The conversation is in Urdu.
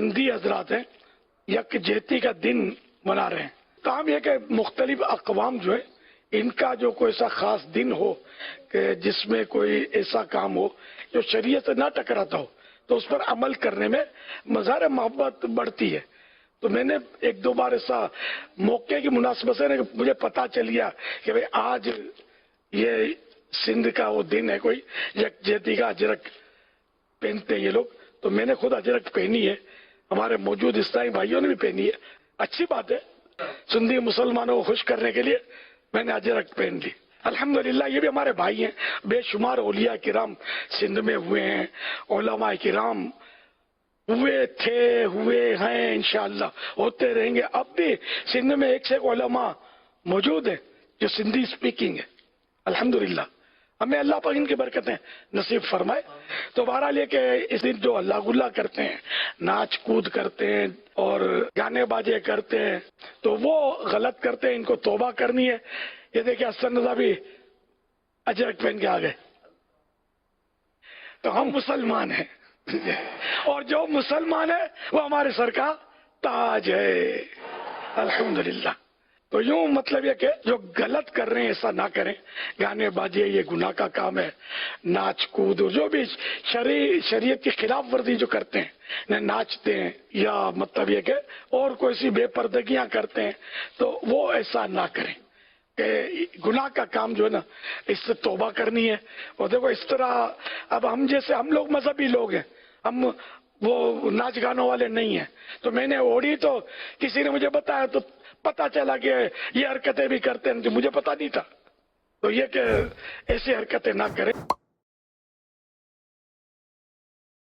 سندھی حضرات ہیں یکجہتی کا دن منا رہے ہیں. کام یہ کہ مختلف اقوام جو ہے ان کا جو کوئی ایسا خاص دن ہو کہ جس میں کوئی ایسا کام ہو جو شریعت سے نہ ٹکراتا ہو تو اس پر عمل کرنے میں مظاہر محبت بڑھتی ہے. تو میں نے ایک دو بار ایسا موقع کی مناسبت سے مجھے پتا چل گیا کہ بھئی آج یہ سندھ کا وہ دن ہے، کوئی یکجہتی کا اجرک پہنتے ہیں یہ لوگ. تو میں نے خود اجرک پہنی ہے، ہمارے موجود عیسائی بھائیوں نے بھی پہنی ہے. اچھی بات ہے، سندھی مسلمانوں کو خوش کرنے کے لیے میں نے اجرک پہن لی. الحمدللہ یہ بھی ہمارے بھائی ہیں. بے شمار اولیاء کرام سندھ میں ہوئے ہیں، علماء کرام ہوئے تھے، ہوئے ہیں، انشاءاللہ ہوتے رہیں گے. اب بھی سندھ میں ایک سے ایک علماء موجود ہیں جو سندھی سپیکنگ ہے. الحمدللہ ہمیں اللہ پاک ان کی برکتیں نصیب فرمائے. تو بہرحال یہ کہ اس دن جو اللہ گلا کرتے ہیں، ناچ کود کرتے ہیں اور گانے باجے کرتے ہیں تو وہ غلط کرتے ہیں، ان کو توبہ کرنی ہے. یہ دیکھیں حسن رضا بھی اجرک پہن کے آ گئے. تو ہم مسلمان ہیں اور جو مسلمان ہے وہ ہمارے سر کا تاج ہے. الحمدللہ. تو یوں مطلب یہ کہ جو غلط کر رہے ہیں ایسا نہ کریں. گانے باجے یہ گناہ کا کام ہے، ناچ کود جو بھی شریعت کی خلاف ورزی جو کرتے ہیں، ناچتے ہیں یا مطلب یہ کہ اور کوئی سی بے پردگیاں کرتے ہیں تو وہ ایسا نہ کریں کہ گناہ کا کام جو ہے نا اس سے توبہ کرنی ہے. اور دیکھو اس طرح اب ہم جیسے ہم لوگ مذہبی لوگ ہیں، ہم وہ ناچ گانوں والے نہیں ہیں. تو میں نے اوڑی تو کسی نے مجھے بتایا تو پتا چلا کہ یہ حرکتیں بھی کرتے ہیں جو مجھے پتا نہیں تھا. تو یہ کہ ایسی حرکتیں نہ کریں.